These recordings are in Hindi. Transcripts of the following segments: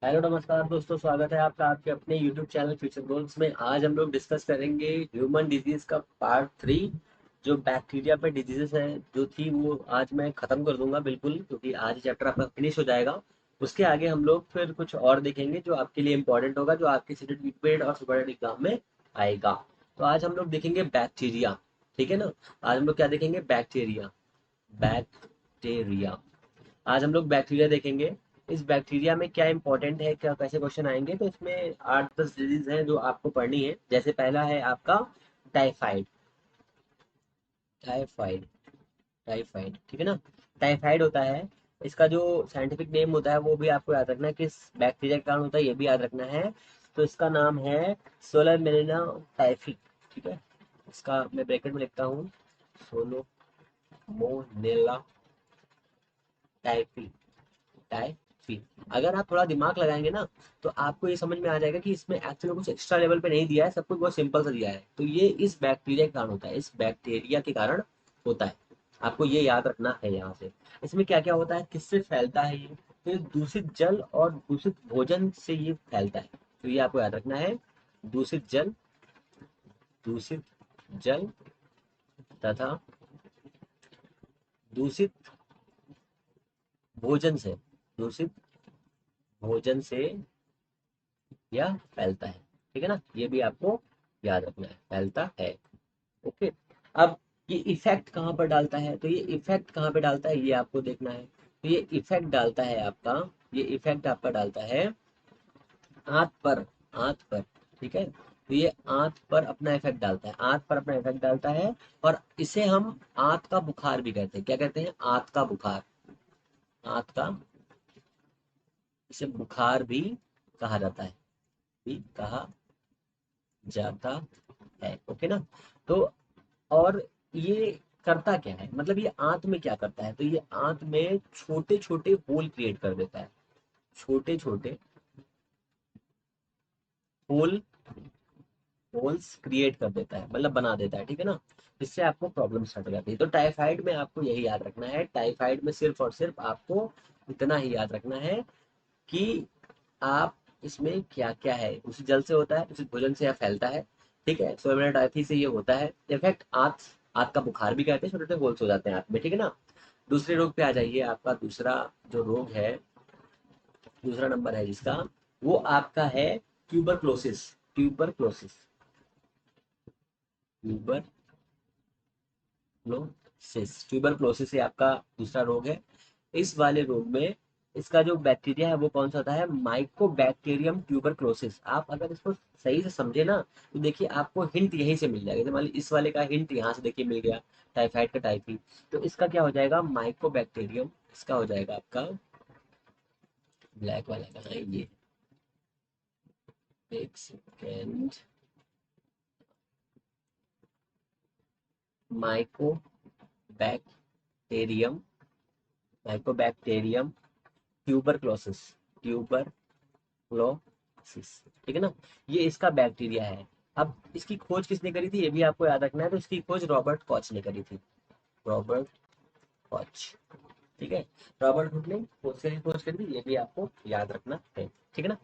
हेलो नमस्कार दोस्तों, स्वागत है आपका आपके अपने यूट्यूब चैनल फ्यूचर गोल्स में। आज हम लोग डिस्कस करेंगे ह्यूमन डिजीज का पार्ट 3। जो बैक्टीरिया पे डिजीजेस है जो थी वो आज मैं खत्म कर दूंगा बिल्कुल, क्योंकि आज चैप्टर आपका फिनिश हो जाएगा। उसके आगे हम लोग फिर कुछ और देखेंगे जो आपके लिए इंपॉर्टेंट होगा, जो आपके सीटेट और सुपरटेट एग्जाम में आएगा। तो आज हम लोग देखेंगे बैक्टीरिया। ठीक है ना। आज हम लोग क्या देखेंगे? बैक्टीरिया। बैक्टीरिया। आज हम लोग बैक्टीरिया देखेंगे। इस बैक्टीरिया में क्या इंपॉर्टेंट है, क्या कैसे क्वेश्चन आएंगे, तो इसमें 8-10 डिजीज हैं जो आपको पढ़नी है। जैसे पहला है आपका टाइफाइड। टाइफाइड। टाइफाइड, ठीक है ना। टाइफाइड होता है, इसका जो साइंटिफिक नेम होता है वो भी आपको याद रखना है, किस बैक्टीरिया के कारण होता है ये भी याद रखना है। तो इसका नाम है सोलरमेलिना टाइफी। ठीक है। इसका मैं ब्रैकेट में लिखता हूँ, सोलोमोनेला टाइफी। टाइफी। अगर आप थोड़ा दिमाग लगाएंगे ना, तो आपको ये समझ में आ जाएगा कि इसमें एक्चुअली कुछ एक्स्ट्रा लेवल पे नहीं दिया है, सब कुछ बहुत सिंपल सा दिया है। तो ये इस बैक्टीरिया के कारण होता है, इस बैक्टीरिया के कारण होता है। आपको ये याद रखना है यहाँ से। इसमें क्या क्या होता है, किससे फैलता है ये? तो ये दूषित जल और दूषित भोजन से ये फैलता है। तो ये आपको याद रखना है। दूषित जल, दूषित जल तथा दूषित भोजन से, दूषित भोजन से यह फैलता है। ठीक है ना, ये भी आपको याद रखना है, फैलता है। ओके। अब ये इफेक्ट कहाँ पर डालता है, तो ये इफेक्ट कहाँ पे डालता है ये आपको देखना है। तो ये इफेक्ट डालता है आपका, ये इफेक्ट आपका डालता है आंत पर। आंत पर। ठीक है। तो ये आंत पर अपना इफेक्ट डालता है, आंत पर अपना इफेक्ट डालता है। और इसे हम आंत का बुखार भी कहते हैं। क्या कहते हैं? आंत का बुखार। आंत का, इसे बुखार भी कहा जाता है, भी कहा जाता है। ओके ना। तो और ये करता क्या है, मतलब ये आंत में क्या करता है, तो ये आंत में छोटे छोटे होल क्रिएट कर देता है। छोटे छोटे होल, होल्स क्रिएट कर देता है, मतलब बना देता है। ठीक है ना। इससे आपको प्रॉब्लम स्टार्ट हो जाती है। तो टाइफाइड में आपको यही याद रखना है, टाइफाइड में सिर्फ और सिर्फ आपको इतना ही याद रखना है कि आप इसमें क्या क्या है। उसी जल से होता है, उसी भोजन से यह फैलता है। ठीक है। सोलर टाइफी से ये होता है इफेक्ट आंत। आंत का बुखार भी कहते हैं, छोटे छोटे होल्स हो जाते हैं आंत में। ठीक है ना। दूसरे रोग पे आ जाइए। आपका दूसरा जो रोग है, दूसरा नंबर है जिसका, वो आपका है ट्यूबरक्लोसिस। ट्यूबरक्लोसिस। ट्यूबरक्लोसिस। ट्यूबरक्लोसिस ये आपका दूसरा रोग है। इस वाले रोग में इसका जो बैक्टीरिया है वो कौन सा होता है? Mycobacterium tuberculosis. आप अगर इसको सही से समझे ना, तो देखिए आपको हिंट यहीं से मिल जाएगा। जैसे मान लीजिए इस वाले का हिंट यहाँ से देखिए मिल गया, टाइफाइड का टाइफी। तो इसका क्या हो जाएगा? माइकोबैक्टीरियम। इसका हो जाएगा आपका, ब्लैक वाला कहाँ है ये, एक second. Mycobacterium, Mycobacterium tuberculosis. Tuberculosis. ठीक है ना। ये इसका बैक्टीरिया है। अब इसकी खोज किसने करी थी ये भी आपको याद रखना है। तो इसकी खोज रॉबर्ट कॉच ने करी थी। Robert Koch. ठीक है। रॉबर्ट हुक ने खोज करी थी, ये भी आपको याद रखना है। ठीक है ना।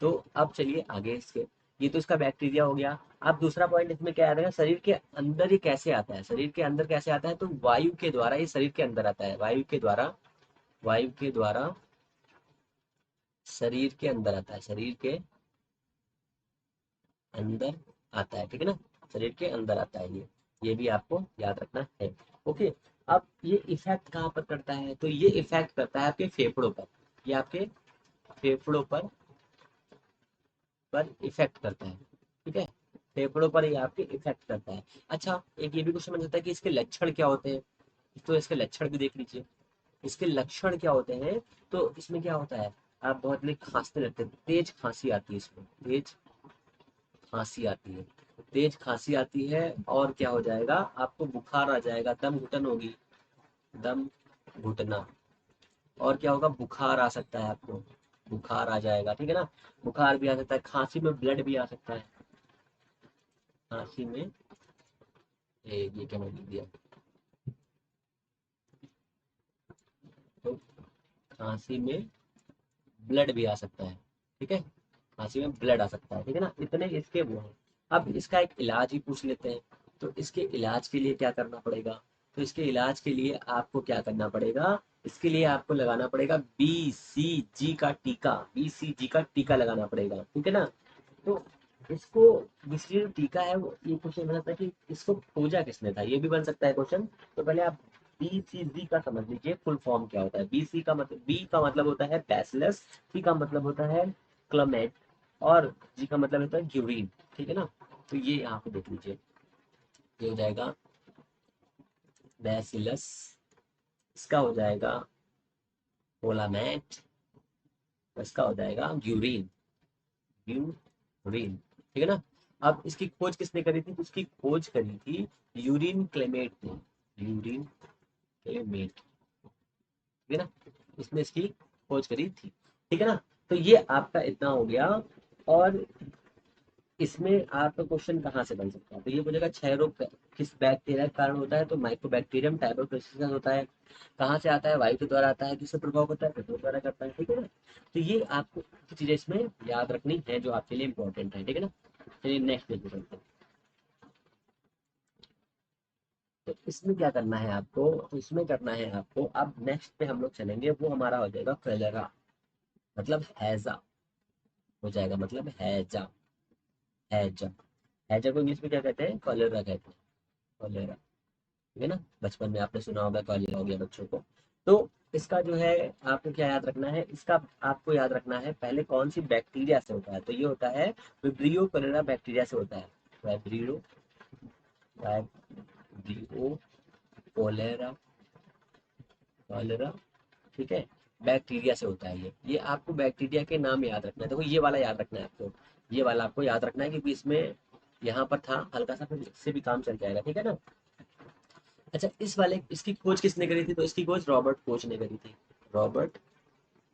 तो अब चलिए आगे इसके। ये तो इसका बैक्टीरिया हो गया। अब दूसरा पॉइंट इसमें क्या याद रखना, शरीर के अंदर ये कैसे आता है। शरीर के अंदर कैसे आता है? तो वायु के द्वारा ये शरीर के अंदर आता है, वायु के द्वारा। वायु के द्वारा शरीर के अंदर आता है, शरीर के अंदर आता है। ठीक है ना। शरीर के अंदर आता है ये भी आपको याद रखना है। ओके। अब ये इफेक्ट कहाँ पर करता है, तो ये इफेक्ट करता है आपके फेफड़ों पर। ये आपके फेफड़ों पर इफेक्ट करता है। ठीक है। फेफड़ों पर ये आपके इफेक्ट करता है। अच्छा, एक ये भी क्वेश्चन बन जाता है कि इसके लक्षण क्या होते हैं। तो इसके लक्षण भी देख लीजिए। इसके लक्षण क्या होते हैं? तो इसमें क्या होता है, आप बहुत लोग खांसते रहते हैं, तेज खांसी आती है इसमें, तेज खांसी आती है। तेज खांसी आती है और क्या हो जाएगा, आपको बुखार आ जाएगा, दम घुटन होगी, दम घुटना। और क्या होगा, बुखार आ सकता है आपको, बुखार आ जाएगा। ठीक है ना। बुखार भी आ सकता है, खांसी में ब्लड भी आ सकता है। खांसी में ये क्या मैंने लिख दिया, तो खांसी में ब्लड भी आ सकता है। ठीक है, खांसी में ब्लड आ सकता है, ठीक है ना, इतने इसके वो हैं। अब इसका एक इलाज ही पूछ लेते हैं। तो इसके इलाज के लिए क्या करना पड़ेगा? तो इसके इलाज के लिए आपको क्या करना पड़ेगा? इसके लिए आपको लगाना पड़ेगा BCG का टीका, BCG का टीका लगाना पड़ेगा, ठीक है ना। तो इसको BCG जो टीका है वो, ये क्वेश्चन बन सकता है कि इसको खोजा किसने था, ये भी बन सकता है क्वेश्चन। तो पहले आप BCG का समझ लीजिए फुल फॉर्म क्या होता है। BC का मतलब, B का मतलब होता है बैसिलस, C का मतलब होता है क्लमेट, और G का मतलब होता है ग्यूरिन, ठीक है ना। तो ये यहाँ पे देख लीजिए, ये हो जाएगा बैसिलस, इसका हो जाएगा पोलामैट, इसका हो जाएगा ग्यूरिन, यूरिन, ठीक है ना। अब इसकी खोज किसने करी थी? उसकी खोज करी थी यूरिन क्लेमेट ने, यूरिन क्लेमेट, ठीक है ना, इसने इसकी खोज करी थी, ठीक है ना। तो ये आपका इतना हो गया। और इसमें आपका क्वेश्चन कहाँ से बन सकता है? तो ये बोलेगा क्षय रोग किस बैक्टीरिया के कारण होता है? तो माइक्रोबैक्टीरियम टाइपोग्राफिकस होता है। कहाँ से आता है? वायु के द्वारा आता है। किससे प्रभाव होता है? पेट्रोल द्वारा करता है, ठीक है ना। तो ये आपको कुछ चीजें इसमें याद रखनी है जो आपके लिए इंपॉर्टेंट है, ठीक है ना। चलिए नेक्स्ट देखते चलते हैं। तो इसमें क्या करना है आपको? तो इसमें करना है आपको, अब नेक्स्ट पे हम लोग चलेंगे, वो हमारा हो जाएगा कलेरा, मतलब हैजा हो जाएगा, मतलब हैजा, हैजा, हैजा को इंग्लिश में क्या कहते हैं? कॉलेरा कहते हैं, कॉलेरा, ठीक है ना। बचपन में आपने सुना होगा, कॉलेरा हो गया बच्चों को। तो इसका जो है आपको क्या याद रखना है? इसका आपको याद रखना है पहले कौन सी बैक्टीरिया से होता है। तो ये होता है विब्रियो कॉलेरा बैक्टीरिया से होता है, वाइब्रियो, वाइब्रियो कॉलेरा, कॉलेरा, ठीक है, बैक्टीरिया से होता है। ये आपको बैक्टीरिया के नाम याद रखना है। देखो ये वाला याद रखना है आपको, ये वाला आपको याद रखना है, क्योंकि इसमें यहाँ पर था हल्का सा, फिर इससे भी काम चल जाएगा, ठीक है ना। अच्छा, इस वाले, इसकी खोज किसने करी थी? तो इसकी खोज रॉबर्ट कोच ने करी थी, रॉबर्ट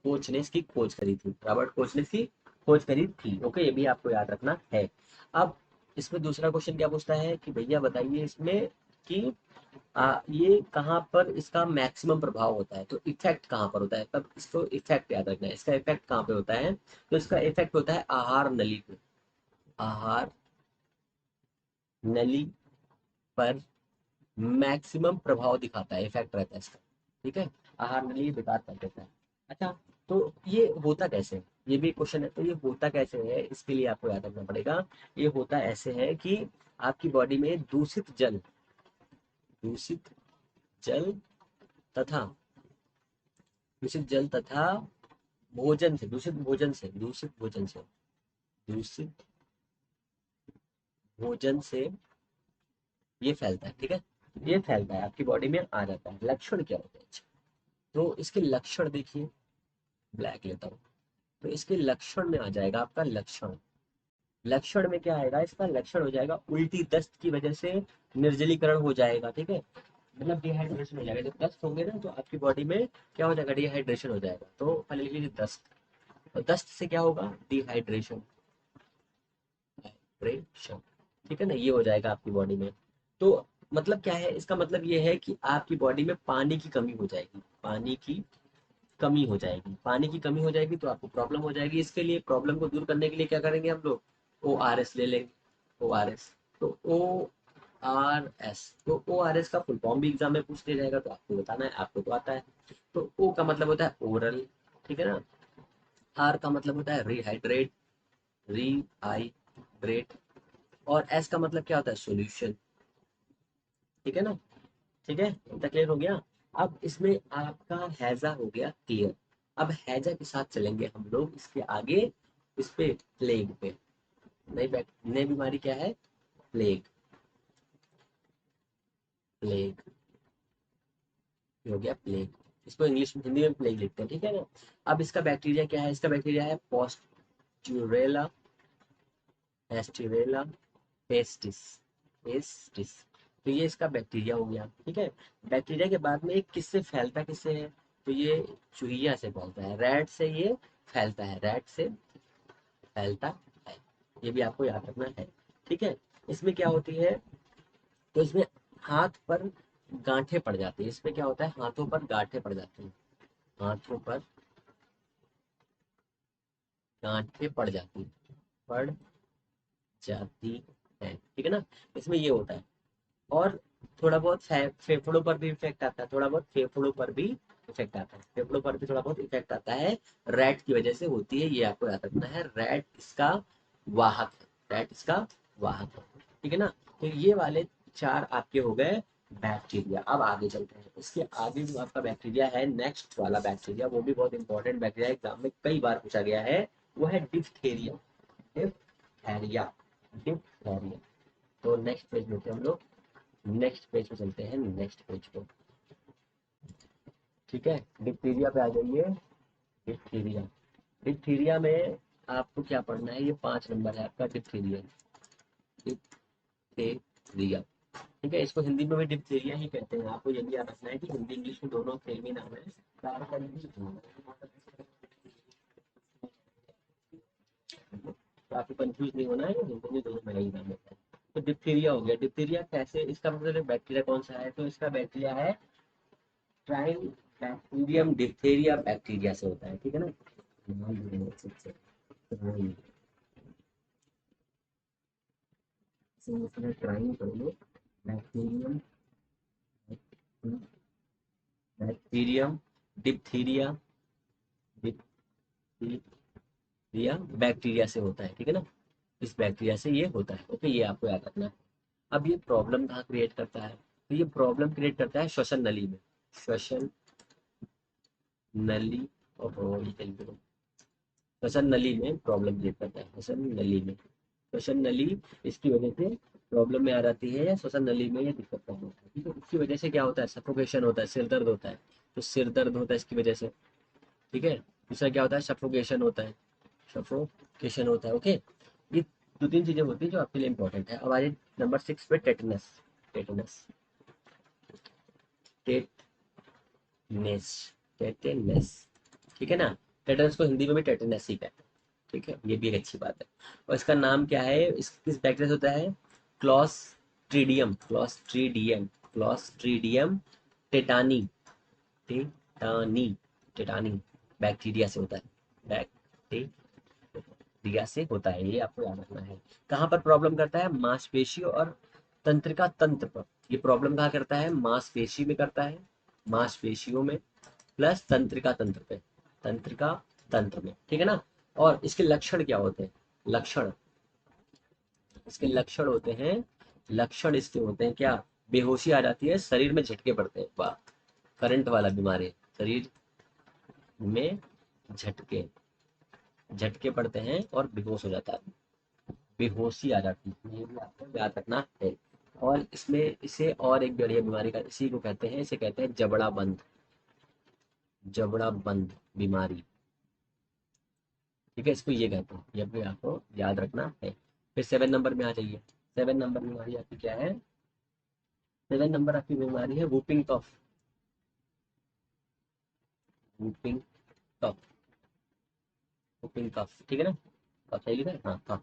कोच ने इसकी खोज करी थी, रॉबर्ट कोच ने इसकी खोज करी थी, ओके, ये भी आपको याद रखना है। अब इसमें दूसरा क्वेश्चन क्या पूछता है कि भैया बताइए इसमें कि ये कहाँ पर इसका मैक्सिमम प्रभाव होता है? तो इफेक्ट कहाँ पर होता है? तब इसको इफेक्ट याद रखना है, इसका इफेक्ट कहाँ पे होता है? तो इसका इफेक्ट होता है आहार नली पे, आहार नली पर मैक्सिमम प्रभाव दिखाता है, इफेक्ट रहता है इसका, ठीक है, आहार नली बेकार कर देता है। अच्छा, तो ये होता कैसे है? ये भी क्वेश्चन है। तो ये होता कैसे है, इसके लिए आपको याद रखना पड़ेगा। ये होता ऐसे है कि आपकी बॉडी में दूषित जल, दूषित जल तथा, दूषित जल तथा भोजन से, दूषित भोजन से, दूषित भोजन से, दूषित भोजन से ये फैलता है, ठीक है, ये फैलता है आपकी बॉडी में आ जाता है। लक्षण क्या होते हैं? अच्छा, तो इसके लक्षण देखिए, ब्लैक लेता हूँ। तो इसके लक्षण में आ जाएगा आपका लक्षण, लक्षण में क्या आएगा? इसका लक्षण हो जाएगा उल्टी दस्त की वजह से निर्जलीकरण हो जाएगा, ठीक है, मतलब डिहाइड्रेशन हो जाएगा। जब दस्त होंगे ना तो आपकी बॉडी में क्या हो जाएगा? डिहाइड्रेशन हो जाएगा। तो पहले लिख लीजिए दस्त, और दस्त से क्या होगा? डिहाइड्रेशन, हाइड्रेशन, ठीक है ना, ये हो जाएगा आपकी बॉडी में। तो मतलब क्या है इसका? मतलब ये है कि आपकी बॉडी में पानी की कमी हो जाएगी, पानी की कमी हो जाएगी, पानी की कमी हो जाएगी तो आपको प्रॉब्लम हो जाएगी। इसके लिए, प्रॉब्लम को दूर करने के लिए क्या करेंगे हम लोग? ORS ले लेंगे, ORS। तो ORS, तो ORS का फुल फॉर्म भी एग्जाम में पूछ लिया जाएगा, तो आपको बताना है, आपको तो आता है। तो O का मतलब होता है ओरल, ठीक है ना। R का मतलब होता है रिहाइड्रेट, रिहाइड्रेट, और S का मतलब क्या होता है? सॉल्यूशन, ठीक है ना, ठीक है, इतना क्लियर हो गया। अब इसमें आपका हैजा हो गया क्लियर। अब हैजा के साथ चलेंगे हम लोग इसके आगे, इस पे प्लेग पे। नई बीमारी क्या है? प्लेग, प्लेग, ये हो गया प्लेग। इसको इंग्लिश में, हिंदी में प्लेग लिखते हैं, ठीक है ना। अब इसका बैक्टीरिया क्या है? इसका बैक्टीरिया है पोस्टुरेला, एस्टिरेला पेस्टिस, पेस्टिस। तो ये इसका बैक्टीरिया हो गया, ठीक है। बैक्टीरिया के बाद में ये किससे फैलता, किससे है? तो ये चूहिया से फैलता है, रैट से ये फैलता है, रैट से फैलता है। ये भी आपको याद रखना है, ठीक है। इसमें क्या होती है? तो इसमें हाथ पर गांठें पड़ जाती है। इसमें क्या होता है? हाथों पर गांठें पड़ जाती हैं, हाथों पर गांठें पड़ जाती है, ठीक है ना। इसमें ये होता है। और थोड़ा बहुत फेफड़ों पर भी इफेक्ट आता है, थोड़ा बहुत फेफड़ों पर भी इफेक्ट आता है, फेफड़ों पर भी थोड़ा बहुत इफेक्ट आता है। रैट की वजह से होती है, ये आपको याद रखना है। रैट इसका वाहक है, रैट इसका वाहक है, ठीक है ना। तो ये वाले चार आपके हो गए बैक्टीरिया। अब आगे चलते हैं, इसके आगे जो आपका बैक्टीरिया है, नेक्स्ट वाला बैक्टीरिया, वो भी बहुत इंपॉर्टेंट बैक्टीरिया, एग्जाम में कई बार पूछा गया है। वो है डिप्थेरिया। Diphtheria, diphtheria. तो नेक्स्ट पेज में थे हम लोग, नेक्स्ट पेज पे चलते हैं, नेक्स्ट पेज पे। ठीक है, डिप्थीरिया पे आ जाइए। डिप्थीरिया, डिप्थीरिया में आपको क्या पढ़ना है, ये 5 नंबर है आपका डिप्थीरिया। डिप्थीरिया, ठीक है, इसको हिंदी में भी डिप्थीरिया ही कहते हैं। आपको ये भी याद रखना है कि हिंदी इंग्लिश में दोनों सेम ही नाम है। तो आपको कंफ्यूज नहीं होना है, हिंदी में दोनों में ही नाम होता है। तो डिप्थीरिया हो गया। डिप्थीरिया कैसे, इसका मतलब बैक्टीरिया कौन सा है, तो इसका बैक्टीरिया है ट्राइन बैक्टीरियम डिप्थेरिया, बैक्टीरिया से होता है, ठीक है ना। ट्राइन कर लो, bacterium, bacterium diphtheria, diphtheria bacteria से होता है, ठीक है ना। इस बैक्टीरिया से ये होता है, ओके, ये आपको याद रखना है। अब ये प्रॉब्लम कहाँ क्रिएट करता है, तो ये प्रॉब्लम क्रिएट करता है श्वसन नली में। श्वसन नली, और श्वसन नली में प्रॉब्लम क्रिएट करता है, श्वसन नली में। श्वसन नली इसकी वजह से प्रॉब्लम में आ जाती है, या श्वसन नली में ये दिक्कत पैदा होता है, ठीक है। इसकी वजह से क्या होता है, सफोकेशन होता है, सिर दर्द होता है। तो सिर दर्द होता है इसकी वजह से, ठीक है। दूसरा क्या होता है, सफोकेशन होता है, सफोकेशन होता है, ओके। ये 2-3 चीजें होती है जो आपके लिए इंपॉर्टेंट है। अब आइए नंबर 6 पे, टेटनस। टेटनस, टेटनेस, टेटनस, ठीक है ना। टेटनस को हिंदी में भी टेटनस ही कहते हैं, ठीक है, ये भी एक अच्छी बात है। और इसका नाम क्या है, इस किस बैक्टीरिया से होता है, Clostridium, Clostridium, Clostridium tetani, tetani, tetani bacteria से होता है, बैक्टीरिया से होता है, ये आपको याद रखना है। कहाँ पर प्रॉब्लम करता है, मांसपेशियों और तंत्रिका तंत्र पर। ये प्रॉब्लम कहाँ करता है, मांसपेशी में करता है, मांसपेशियों में, प्लस तंत्रिका तंत्र पे, तंत्रिका तंत्र में, ठीक है ना। और इसके लक्षण क्या होते हैं, लक्षण, इसके लक्षण होते हैं, लक्षण इसके होते हैं क्या, बेहोशी आ जाती है, शरीर में झटके पड़ते हैं, वाह, करंट वाला बीमारी, शरीर में झटके, झटके पड़ते हैं और बेहोश हो जाता है, बेहोशी आ जाती है, ये भी आपको याद रखना है। और इसमें इसे और एक बढ़िया बीमारी का, इसी को कहते हैं, इसे कहते हैं जबड़ा बंद, जबड़ा बंद बीमारी, ठीक है, इसको ये कहते हैं, ये भी आपको याद रखना है। फिर 7 नंबर में आ जाइए। 7 नंबर बीमारी आपकी क्या है, 7 नंबर आपकी बीमारी है whooping cough, whooping cough, whooping cough, ठीक है ना। कफ सही लिखा है, हाँ कफ।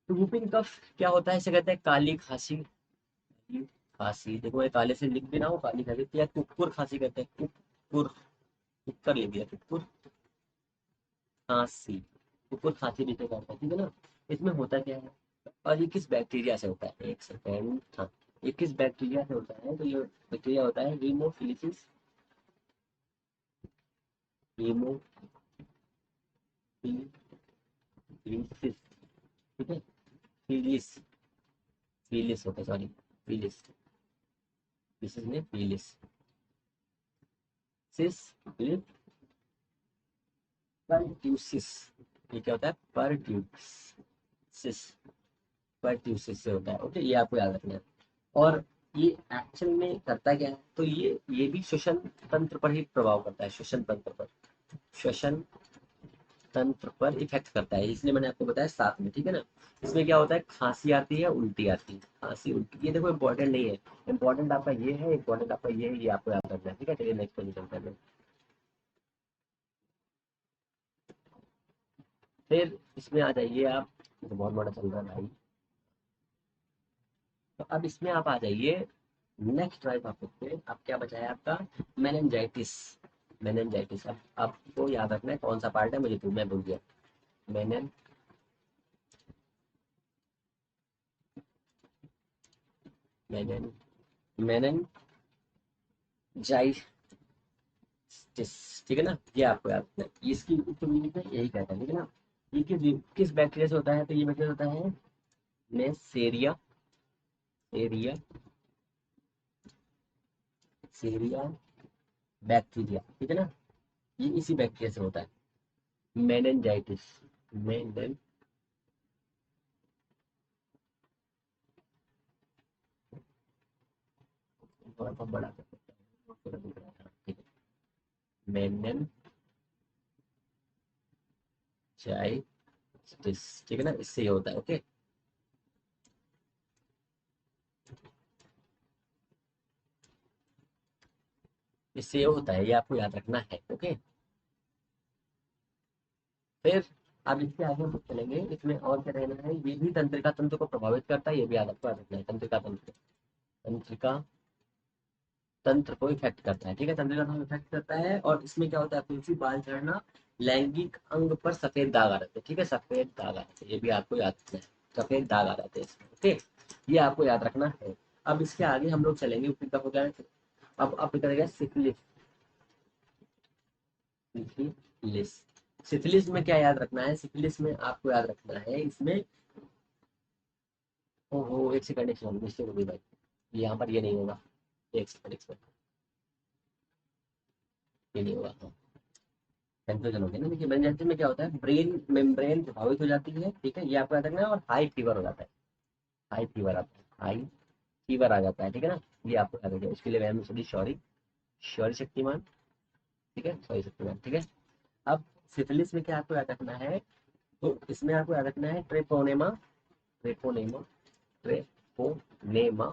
तो वूपिंग कफ क्या होता है, इसे कहते हैं काली खांसी, काली खांसी, देखो मैं काले से लिख भी रहा हूँ, काली खांसी, या कुक्कुर खांसी कहते हैं, कुक्कुर, कुक्कर लिख दिया, कुक्कुर खांसी, कुकुर खांसी भी तो कहते हैं, ठीक है ना। इसमें होता क्या है, और ये किस बैक्टीरिया से होता है, एक सेकेंड, हाँ, ये किस बैक्टीरिया से होता है, तो ये बैक्टीरिया होता है हीमोफिलिसिस, हीमोफिलिसिस, ठीक है, फिलिस, फिलिस होता है, सॉरी, फिलिस, दिस इज ने फिलिस, सिस, परट्यूसिस, ये क्या होता है, परट्यूसिस, परट्यूसिस से होता है, ओके, ये आपको याद रखना है। और ये एक्शन में करता क्या है, तो ये भी श्वसन तंत्र पर ही प्रभाव करता है, श्वसन तंत्र पर, श्वसन तंत्र पर इफेक्ट करता है, इसलिए मैंने आपको बताया साथ में, ठीक है ना। इसमें क्या होता है, खांसी आती है, उल्टी आती है, खांसी उल्टी, ये देखो इंपॉर्टेंट नहीं है, इंपॉर्टेंट आपका ये है, इंपॉर्टेंट आपका ये है, ये आपको याद रखना है, ठीक है। चलिए नेक्स्ट क्वेश्चन चलते हैं। फिर इसमें आ जाइए आप, ये तो बहुत बड़ा चल रहा है भाई। तो अब इसमें आप आ जाइए, नेक्स्ट ड्राइव आप लिखते हैं, अब क्या बचा है आपका, मेनिनजाइटिस, मेनिनजाइटिस। अब आपको याद रखना है कौन सा पार्ट है, मुझे तो मैं भूल गया। मेनन मेनन मेननजाइटिस, ठीक है ना, ये आपको याद रखना है। इसकी इसको मीनिंग में यही कहता है, ठीक है ना। ये किस किस बैक्टीरिया से होता है, तो ये बैक्टीरिया होता है नेसेरिया, एरिया सेरिया बैक्टीरिया, ठीक है ना। ये इसी बैक्टीरिया से होता है मेनिनजाइटिस। मेनन थोड़ा सा बड़ा कर सकते हैं, थोड़ा दिख रहा है, ठीक है। मेनिनजाइटिस, ठीक है ना, इससे ये होता है। ओके, इससे ये होता है, ये आपको याद रखना है। ओके, फिर अब इसके आगे हम चलेंगे, इसमें और क्या रहना है, ये भी तंत्रिका तंत्र को प्रभावित करता है, ये भी याद आपको याद रखना है। तंत्रिका तंत्र, तंत्रिका तंत्र को इफेक्ट करता है, ठीक है, तंत्रिका तंत्र इफेक्ट करता है। और इसमें क्या होता है, तुलसी बाल झड़ना, लैंगिक अंग पर सफेद दाग आ जाते हैं, ठीक है, सफेद दाग आ जाते हैं, ये भी आपको याद रखना है, सफेद दाग आ जाते हैं इसमें। ओके, ये आपको याद रखना है। अब इसके आगे हम लोग चलेंगे, ऊपर तक हो गया। अब करेगा सिफिलिस। सिफिलिस, सिफिलिस में क्या याद रखना है, सिफिलिस में आपको याद रखना है इसमें, ओहो एक सेकंड, एक सेकंड, मिस्टेक हो गई भाई, यहाँ पर ये नहीं होगा, एक सेकंड, एक सेकंड, ये नहीं होगा, हाँ, कंफ्यूजन हो गया ना। देखिए मेनिंजाइटिस में क्या होता है, ब्रेन मेम्ब्रेन प्रभावित हो जाती है, ठीक है, ये आपको याद रखना है। और हाई फीवर हो जाता है, हाई फीवर आता है, हाई फीवर आ जाता है, ठीक है ना, ये आपको याद रखना है। इसके लिए मैं सॉरी, सॉरी, सॉरी शक्तिमान, ठीक है, सॉरी शक्तिमान, ठीक है। अब सिफिलिस में क्या आपको याद रखना है, तो इसमें आपको याद रखना है treponema, treponema, treponema,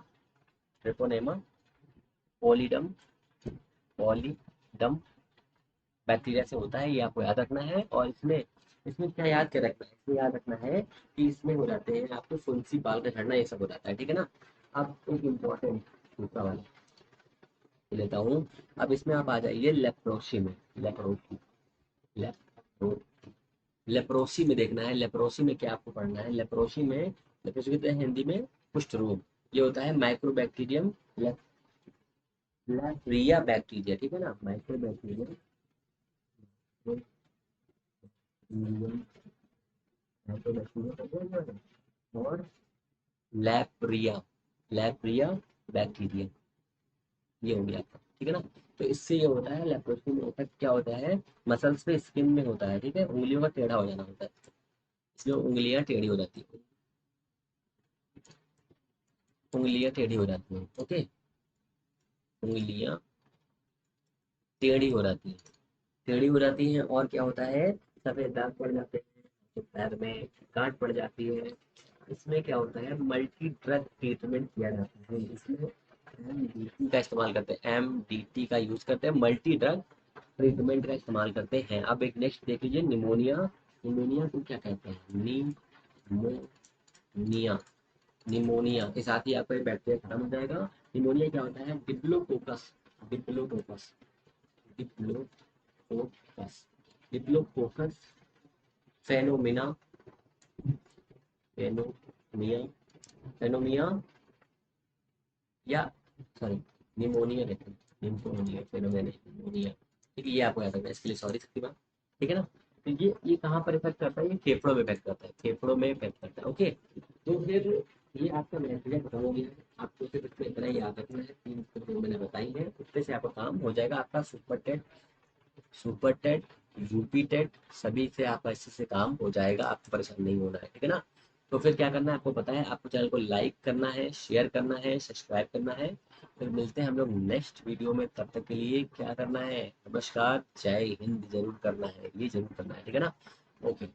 treponema pallidum, pallidum bacteria से होता है, ये आपको याद रखना है। और इसमें इसमें क्या याद कर रखना है, इसमें याद रखना है कि इसमें हो जाते हैं आपको फुंसी, बाल का झड़ना, ये सब हो जाता है, ठीक है ना। अब एक इम्पोर्टेंट दूसरा वाला लेता हूँ। अब इसमें आप आ जाइए लेप्रोसी में, लेप्रोसी, लेप्रो लेप्रोसी में देखना है, लेप्रोसी में क्या आपको पढ़ना है, लेप्रोसी में, लेप्रोसी कहते हैं हिंदी में कुष्ठ रोग। ये होता है माइक्रोबैक्टीरियम लैप्रिया बैक्टीरिया, ठीक है ना, माइक्रोबैक्टीरियम और लैप्रिया, लैप्रिया बैक्टीरिया, ये हो गया आपका, ठीक है ना। तो इससे ये होता है, लेप्रोसी में इफेक्ट क्या होता है, मसल्स पे, स्किन में होता है, ठीक है, उंगलियों का टेढ़ा हो जाना होता है, इसलिए उंगलियां टेढ़ी हो जाती है, उंगलियां टेढ़ी हो जाती हैं। ओके, उंगलियां टेढ़ी हो जाती हैं, टेढ़ी हो जाती हैं। और क्या होता है, सफेद दाग पड़ जाते हैं, तो पैर में गांठ पड़ जाती है। इसमें क्या होता है, मल्टी ड्रग ट्रीटमेंट किया जाता है, इसमें एमडीटी का इस्तेमाल करते हैं, एमडीटी का यूज करते हैं, मल्टी ड्रग ट्रीटमेंट का इस्तेमाल करते हैं। अब एक नेक्स्ट देख लीजिए, निमोनिया, निमोनिया को क्या कहते हैं, निमोनिया, निमोनिया के साथ ही आपका बैक्टीरिया खत्म हो जाएगा। निमोनिया क्या होता है, diplococcus, diplococcus, diplococcus, diplococcus phenomena, फेनोमिया, फेनोमिया, या सॉरी, निमोनिया कहते हैं, निमोनिया, फेनोमिया नहीं, निमोनिया, ठीक है, ये आपको याद रखना है, इसके लिए सॉरी शक्तिमान, ठीक है ना। तो ये कहाँ पर इफेक्ट करता है, ये फेफड़ों में इफेक्ट करता है, फेफड़ों में इफेक्ट करता है। ओके, तो फिर ये आपका बैक्टीरिया खत्म हो गया है, आपको सिर्फ इसमें इतना ही याद रखना है, तीन जो मैंने बताई है, उससे से आपका काम हो जाएगा। आपका super TET, super TET, UP TET, सभी से आपका इससे से काम हो जाएगा, आपको परेशान नहीं होना है, ठीक है ना। तो फिर क्या करना है आपको पता है, आपको चैनल को लाइक करना है, शेयर करना है, सब्सक्राइब करना है। फिर मिलते हैं हम लोग नेक्स्ट वीडियो में, तब तक के लिए क्या करना है, नमस्कार, जय हिंद जरूर करना है, ये जरूर करना है, ठीक है ना। ओके।